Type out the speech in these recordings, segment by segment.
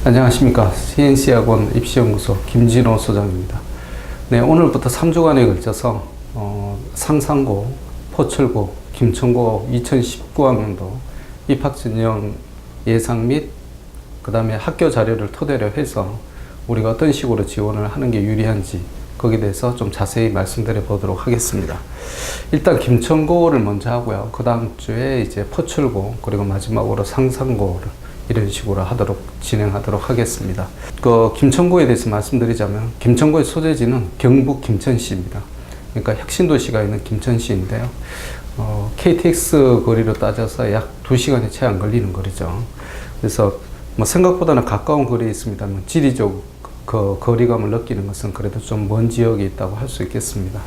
안녕하십니까. CNC학원 입시연구소 김진호 소장입니다. 네, 오늘부터 3주간에 걸쳐서 상산고, 포철고, 김천고 2019학년도 입학전형 예상 및 그 다음에 학교 자료를 토대로 해서 우리가 어떤 식으로 지원을 하는 게 유리한지 거기에 대해서 좀 자세히 말씀드려 보도록 하겠습니다. 일단 김천고를 먼저 하고요. 그 다음 주에 이제 포철고, 그리고 마지막으로 상산고를 이런 식으로 진행하도록 하겠습니다. 그 김천고에 대해서 말씀드리자면, 김천고의 소재지는 경북 김천시입니다. 그러니까 혁신도시가 있는 김천시인데요. KTX 거리로 따져서 약 2시간이 채 안 걸리는 거리죠. 그래서 뭐 생각보다는 가까운 거리에 있습니다만 지리적 그 거리감을 느끼는 것은 그래도 좀 먼 지역에 있다고 할 수 있겠습니다.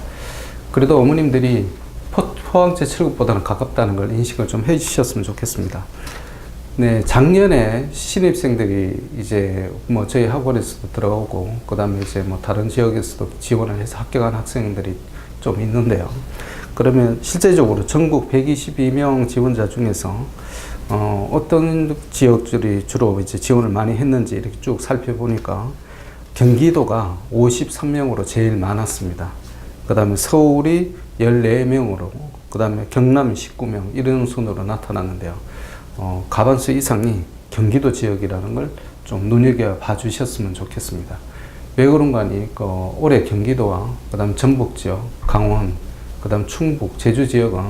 그래도 어머님들이 포항제 7급보다는 가깝다는 걸 인식을 좀 해주셨으면 좋겠습니다. 네, 작년에 신입생들이 이제 뭐 저희 학원에서도 들어오고, 그 다음에 이제 뭐 다른 지역에서도 지원을 해서 합격한 학생들이 좀 있는데요. 그러면 실제적으로 전국 122명 지원자 중에서 어떤 지역들이 주로 이제 지원을 많이 했는지 이렇게 쭉 살펴보니까 경기도가 53명으로 제일 많았습니다. 그 다음에 서울이 14명으로, 그 다음에 경남이 19명, 이런 순으로 나타났는데요. 과반수 이상이 경기도 지역이라는 걸 좀 눈여겨봐 주셨으면 좋겠습니다. 왜 그런가 하니, 올해 경기도와 그 다음 전북 지역, 강원, 그 다음 충북, 제주 지역은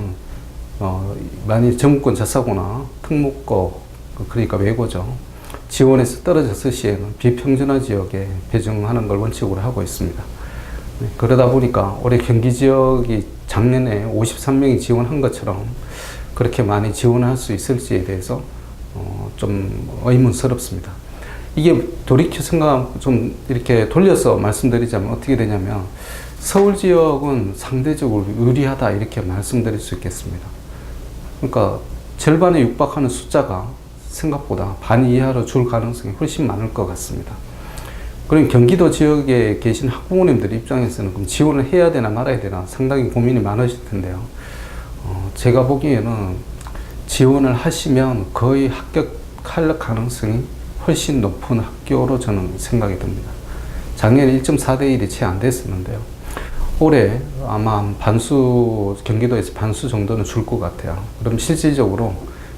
많이 정부권 자사고나 특목고, 그러니까 외고죠. 지원에서 떨어졌을 시에는 비평준화 지역에 배정하는 걸 원칙으로 하고 있습니다. 네, 그러다 보니까 올해 경기 지역이 작년에 53명이 지원한 것처럼 그렇게 많이 지원할 수 있을지에 대해서 좀 의문스럽습니다. 이게 돌이켜 생각 좀 이렇게 돌려서 말씀드리자면 어떻게 되냐면, 서울 지역은 상대적으로 유리하다 이렇게 말씀드릴 수 있겠습니다. 그러니까 절반에 육박하는 숫자가 생각보다 반 이하로 줄 가능성이 훨씬 많을 것 같습니다. 그럼 경기도 지역에 계신 학부모님들 입장에서는 그럼 지원을 해야 되나 말아야 되나 상당히 고민이 많으실 텐데요. 제가 보기에는 지원을 하시면 거의 합격할 가능성이 훨씬 높은 학교로 저는 생각이 듭니다. 작년에 1.4대 1이 채 안 됐었는데요. 올해 아마 경기도에서 반수 정도는 줄 것 같아요. 그럼 실질적으로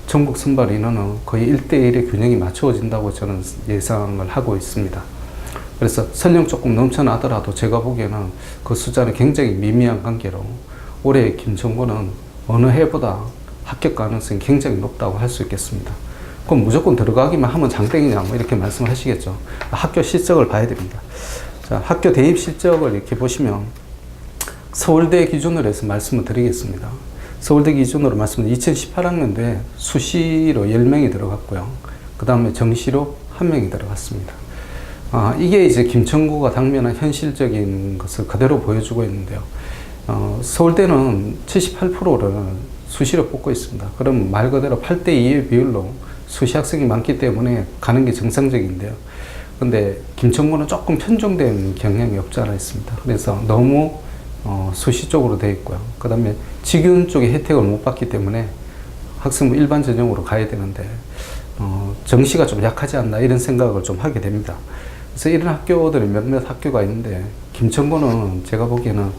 전국 선발 인원은 거의 1대1의 균형이 맞춰진다고 저는 예상을 하고 있습니다. 그래서 설령 조금 넘쳐나더라도 제가 보기에는 그 숫자는 굉장히 미미한 관계로 올해 김천고는 어느 해보다 합격 가능성이 굉장히 높다고 할 수 있겠습니다. 그럼 무조건 들어가기만 하면 장땡이냐 뭐 이렇게 말씀을 하시겠죠. 학교 실적을 봐야 됩니다. 자, 학교 대입 실적을 이렇게 보시면 서울대 기준으로 해서 말씀을 드리겠습니다. 서울대 기준으로 말씀드리면 2018학년도에 수시로 10명이 들어갔고요. 그 다음에 정시로 1명이 들어갔습니다. 이게 이제 김천고가 당면한 현실적인 것을 그대로 보여주고 있는데요. 서울대는 78%를 수시로 뽑고 있습니다. 그럼 말 그대로 8대 2의 비율로 수시 학생이 많기 때문에 가는 게 정상적인데요. 근데 김천고는 조금 편중된 경향이 없지 않아 있습니다. 그래서 너무 수시 쪽으로 되어 있고요. 그 다음에 직윤 쪽에 혜택을 못 받기 때문에 학생부 일반 전형으로 가야 되는데 정시가 좀 약하지 않나 이런 생각을 좀 하게 됩니다. 그래서 이런 학교들이 몇몇 학교가 있는데, 김천고는 제가 보기에는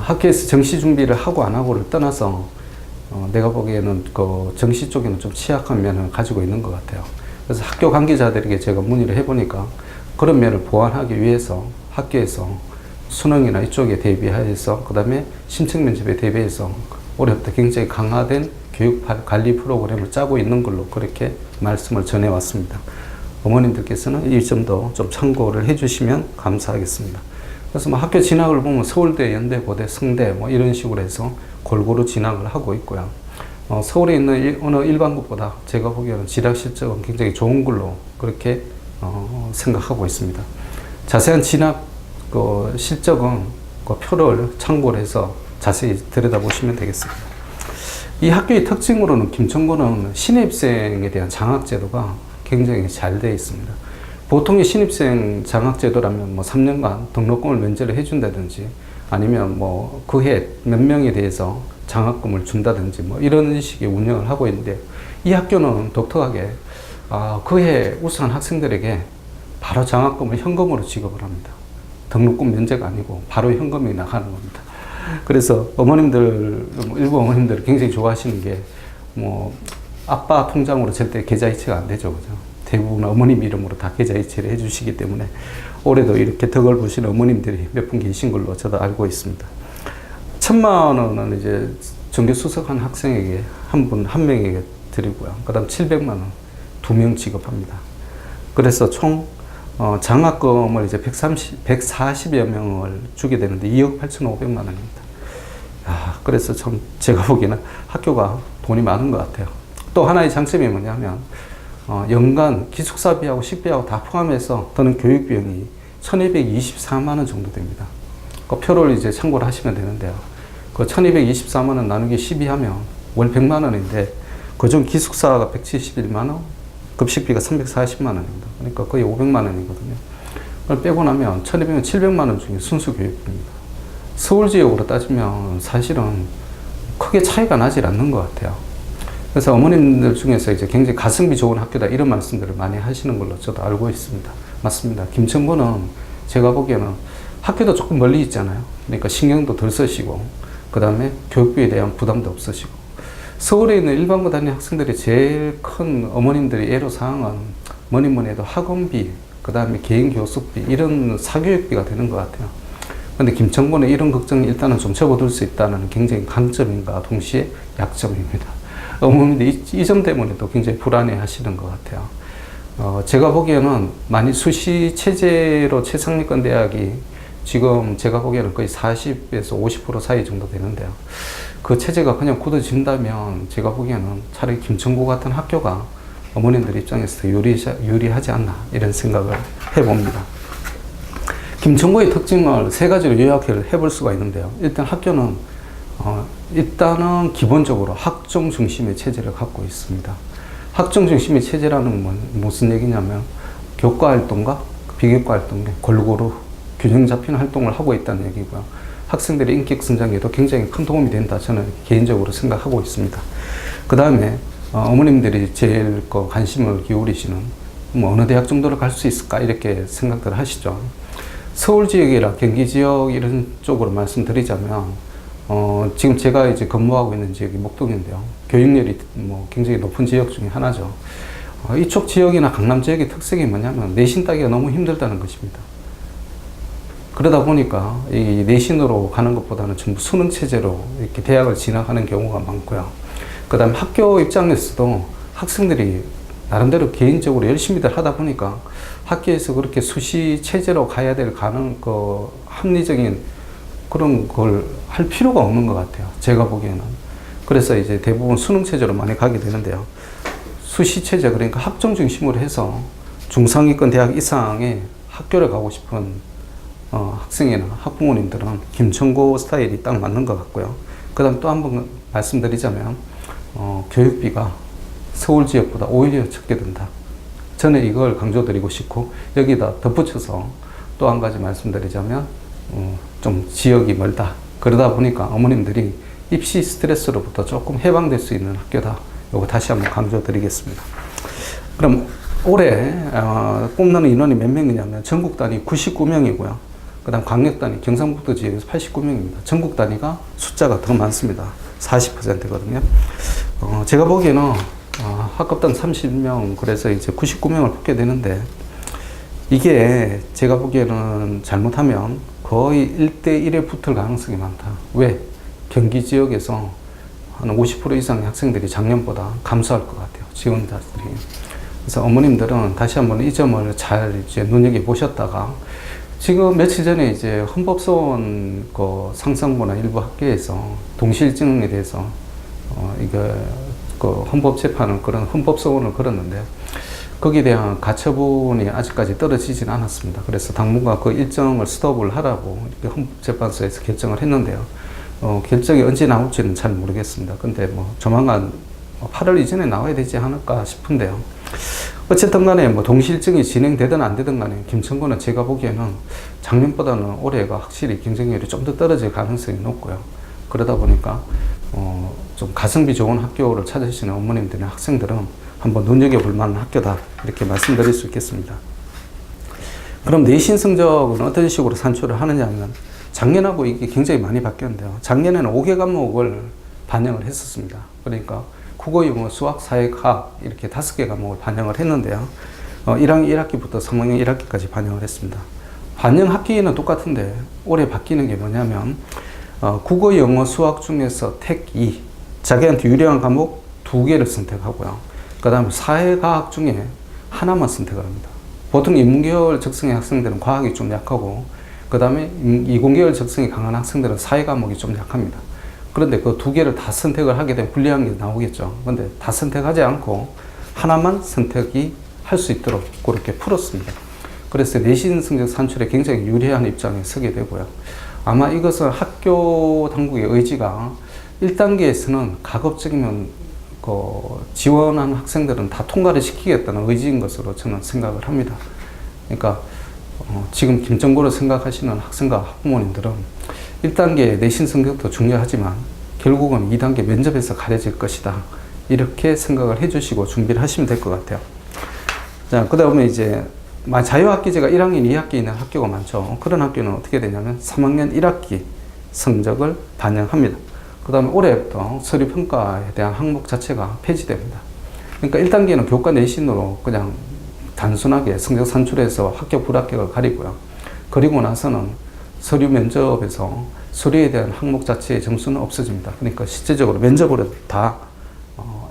학교에서 정시 준비를 하고 안 하고를 떠나서 내가 보기에는 그 정시 쪽에는 좀 취약한 면을 가지고 있는 것 같아요. 그래서 학교 관계자들에게 제가 문의를 해보니까 그런 면을 보완하기 위해서 학교에서 수능이나 이쪽에 대비해서, 그 다음에 심층 면접에 대비해서 올해부터 굉장히 강화된 교육 관리 프로그램을 짜고 있는 걸로 그렇게 말씀을 전해왔습니다. 어머님들께서는 이 점도 좀 참고를 해주시면 감사하겠습니다. 그래서 뭐 학교 진학을 보면 서울대, 연대, 고대, 성대 뭐 이런 식으로 해서 골고루 진학을 하고 있고요. 서울에 있는 어느 일반고보다 제가 보기에는 진학 실적은 굉장히 좋은 걸로 그렇게 생각하고 있습니다. 자세한 진학 실적은 그 표를 참고를 해서 자세히 들여다보시면 되겠습니다. 이 학교의 특징으로는 김천고는 신입생에 대한 장학제도가 굉장히 잘 되어 있습니다. 보통의 신입생 장학제도라면 뭐 3년간 등록금을 면제를 해준다든지, 아니면 뭐 그 해 몇 명에 대해서 장학금을 준다든지 뭐 이런 식의 운영을 하고 있는데, 이 학교는 독특하게 그해 우수한 학생들에게 바로 장학금을 현금으로 지급을 합니다. 등록금 면제가 아니고 바로 현금이 나가는 겁니다. 그래서 어머님들, 일부 어머님들 굉장히 좋아하시는 게, 아빠 통장으로 절대 계좌이체가 안 되죠. 그죠? 대부분 어머님 이름으로 다 계좌이체를 해주시기 때문에 올해도 이렇게 덕을 보시는 어머님들이 몇 분 계신 걸로 저도 알고 있습니다. 1,000만 원은 이제 전교 수석한 학생에게 한 명에게 드리고요. 그 다음 700만 원 2명 지급합니다. 그래서 총 장학금을 이제 140여 명을 주게 되는데 2억 8,500만 원입니다. 그래서 참 제가 보기에는 학교가 돈이 많은 것 같아요. 또 하나의 장점이 뭐냐면 연간 기숙사비하고 식비하고 다 포함해서 드는 교육비용이 1,224만 원 정도 됩니다. 그 표를 이제 참고를 하시면 되는데요. 그 1,224만 원 나누기 12하면 월 100만 원인데 그중 기숙사가 171만 원, 급식비가 340만 원입니다. 그러니까 거의 500만 원이거든요. 그걸 빼고 나면 1,200만, 700만 원 중에 순수 교육비입니다. 서울 지역으로 따지면 사실은 크게 차이가 나질 않는 것 같아요. 그래서 어머님들 중에서 이제 굉장히 가성비 좋은 학교다 이런 말씀들을 많이 하시는 걸로 저도 알고 있습니다. 맞습니다. 김천고는 제가 보기에는 학교도 조금 멀리 있잖아요. 그러니까 신경도 덜 쓰시고 그 다음에 교육비에 대한 부담도 없으시고 서울에 있는 일반고 다니는 학생들이 제일 큰 어머님들이 애로사항은 뭐니 해도 학원비, 그 다음에 개인 교습비 이런 사교육비가 되는 것 같아요. 근데 김천고는 이런 걱정이 일단은 좀 접어들 수 있다는 굉장히 강점인가 동시에 약점입니다. 어머님들이 이 점 때문에도 굉장히 불안해 하시는 것 같아요. 제가 보기에는 만일 수시 체제로 최상위권 대학이 지금 제가 보기에는 거의 40에서 50% 사이 정도 되는데요. 그 체제가 그냥 굳어진다면 제가 보기에는 차라리 김천고 같은 학교가 어머님들 입장에서 더 유리하지 않나 이런 생각을 해봅니다. 김천고의 특징을 세 가지로 요약을 해볼 수가 있는데요. 일단 학교는 일단은 기본적으로 학종 중심의 체제를 갖고 있습니다. 학종 중심의 체제라는 건 무슨 얘기냐면 교과 활동과 비교과 활동에 골고루 균형 잡힌 활동을 하고 있다는 얘기고요. 학생들의 인격 성장에도 굉장히 큰 도움이 된다 저는 개인적으로 생각하고 있습니다. 그 다음에 어머님들이 제일 관심을 기울이시는 어느 대학 정도로 갈 수 있을까 이렇게 생각들 하시죠. 서울 지역이나 경기 지역 이런 쪽으로 말씀드리자면 지금 제가 이제 근무하고 있는 지역이 목동인데요. 교육열이 굉장히 높은 지역 중에 하나죠. 이쪽 지역이나 강남 지역의 특색이 뭐냐면 내신 따기가 너무 힘들다는 것입니다. 그러다 보니까 이 내신으로 가는 것보다는 전부 수능 체제로 이렇게 대학을 진학하는 경우가 많고요. 그 다음에 학교 입장에서도 학생들이 나름대로 개인적으로 열심히들 하다 보니까 학교에서 그렇게 수시 체제로 가야 될 합리적인 그런 걸 할 필요가 없는 것 같아요. 제가 보기에는. 그래서 이제 대부분 수능 체제로 많이 가게 되는데요. 수시 체제, 그러니까 학종 중심으로 해서 중상위권 대학 이상의 학교를 가고 싶은 학생이나 학부모님들은 김천고 스타일이 딱 맞는 것 같고요. 그 다음 또 한 번 말씀드리자면, 교육비가 서울 지역보다 오히려 적게 든다. 저는 이걸 강조드리고 싶고, 여기다 덧붙여서 또 한 가지 말씀드리자면, 좀 지역이 멀다. 그러다 보니까 어머님들이 입시 스트레스로부터 조금 해방될 수 있는 학교다. 이거 다시 한번 강조드리겠습니다. 그럼 올해 꿈나는 인원이 몇 명이냐면 전국 단위 99명이고요. 그 다음 광역 단위 경상북도 지역에서 89명입니다. 전국 단위가 숫자가 더 많습니다. 40%거든요. 제가 보기에는 학급당 30명, 그래서 이제 99명을 뽑게 되는데, 이게 제가 보기에는 잘못하면 거의 1대1에 붙을 가능성이 많다. 왜? 경기 지역에서 한 50% 이상의 학생들이 작년보다 감소할 것 같아요. 지원자들이. 그래서 어머님들은 다시 한번 이 점을 잘 이제 눈여겨보셨다가, 지금 며칠 전에 이제 헌법소원 상상부나 일부 학교에서 동시일증에 대해서 헌법재판은 그런 헌법소원을 걸었는데, 거기에 대한 가처분이 아직까지 떨어지진 않았습니다. 그래서 당분간 그 일정을 스톱을 하라고 이렇게 헌법재판소에서 결정을 했는데요. 결정이 언제 나올지는 잘 모르겠습니다. 근데 조만간 8월 이전에 나와야 되지 않을까 싶은데요. 어쨌든 간에 동시일증이 진행되든 안 되든 간에 김천고는 제가 보기에는 작년보다는 올해가 확실히 경쟁률이 좀 더 떨어질 가능성이 높고요. 그러다 보니까 좀 가성비 좋은 학교를 찾으시는 어머님들이나 학생들은 한번 눈여겨볼 만한 학교다. 이렇게 말씀드릴 수 있겠습니다. 그럼 내신 성적은 어떤 식으로 산출을 하느냐 하면 작년하고 이게 굉장히 많이 바뀌었는데요. 작년에는 5개 과목을 반영을 했었습니다. 그러니까 국어, 영어, 수학, 사회, 과학 이렇게 5개 과목을 반영을 했는데요. 1학년 1학기부터 3학년 1학기까지 반영을 했습니다. 반영 학기는 똑같은데 올해 바뀌는 게 뭐냐면 국어, 영어, 수학 중에서 택 2, 자기한테 유리한 과목 2개를 선택하고요. 그 다음에 사회과학 중에 하나만 선택을 합니다. 보통 인문계열 적성의 학생들은 과학이 좀 약하고 그 다음에 이공계열 적성이 강한 학생들은 사회과목이 좀 약합니다. 그런데 그 2개를 다 선택을 하게 되면 불리한 게 나오겠죠. 그런데 다 선택하지 않고 하나만 선택이 할 수 있도록 그렇게 풀었습니다. 그래서 내신 성적 산출에 굉장히 유리한 입장에 서게 되고요. 아마 이것은 학교 당국의 의지가 1단계에서는 가급적이면 지원한 학생들은 다 통과를 시키겠다는 의지인 것으로 저는 생각을 합니다. 그러니까 지금 김정고를 생각하시는 학생과 학부모님들은 1단계 내신 성적도 중요하지만 결국은 2단계 면접에서 가려질 것이다. 이렇게 생각을 해주시고 준비를 하시면 될 것 같아요. 자, 그 다음에 이제 자유학기제가 1학년 2학기 있는 학교가 많죠. 그런 학교는 어떻게 되냐면 3학년 1학기 성적을 반영합니다. 그 다음에 올해부터 서류평가에 대한 항목 자체가 폐지됩니다. 그러니까 1단계는 교과 내신으로 그냥 단순하게 성적 산출해서 합격, 불합격을 가리고요. 그리고 나서는 서류 면접에서 서류에 대한 항목 자체의 점수는 없어집니다. 그러니까 실제적으로 면접으로 다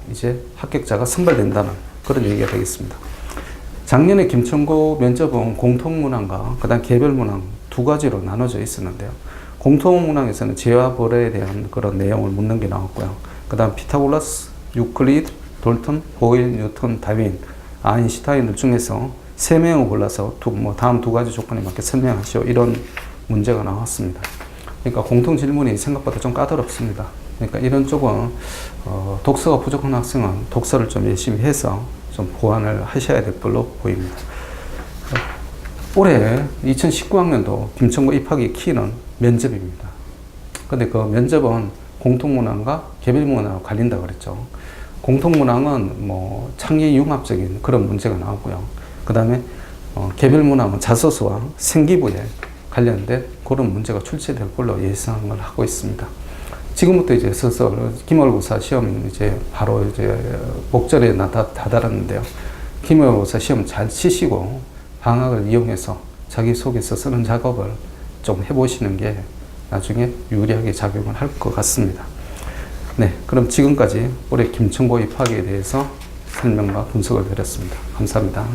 이제 합격자가 선발된다는 그런 얘기가 되겠습니다. 작년에 김천고 면접은 공통문항과 그다음 개별문항 2가지로 나눠져 있었는데요. 공통문항에서는 재와 벌에 대한 그런 내용을 묻는 게 나왔고요. 그 다음 피타고라스, 유클리드, 돌턴, 보일, 뉴턴, 다윈, 아인슈타인들 중에서 3명을 골라서 다음 2가지 조건에 맞게 설명하시오. 이런 문제가 나왔습니다. 그러니까 공통 질문이 생각보다 좀 까다롭습니다. 그러니까 이런 쪽은 독서가 부족한 학생은 독서를 좀 열심히 해서 좀 보완을 하셔야 될 걸로 보입니다. 올해 2019학년도 김천고 입학의 키는 면접입니다. 근데 그 면접은 공통문항과 개별문항과 갈린다고 그랬죠. 공통문항은 창의 융합적인 그런 문제가 나오고요. 그 다음에 개별문항은 자소서와 생기부에 관련된 그런 문제가 출제될 걸로 예상을 하고 있습니다. 지금부터 이제 서서 기말고사 시험 이제 바로 이제 목전에 다다랐는데요. 기말고사 시험 잘 치시고 방학을 이용해서 자기소개서 쓰는 작업을 좀 해보시는 게 나중에 유리하게 작용을 할 것 같습니다. 네, 그럼 지금까지 올해 김천고 입학에 대해서 설명과 분석을 드렸습니다. 감사합니다.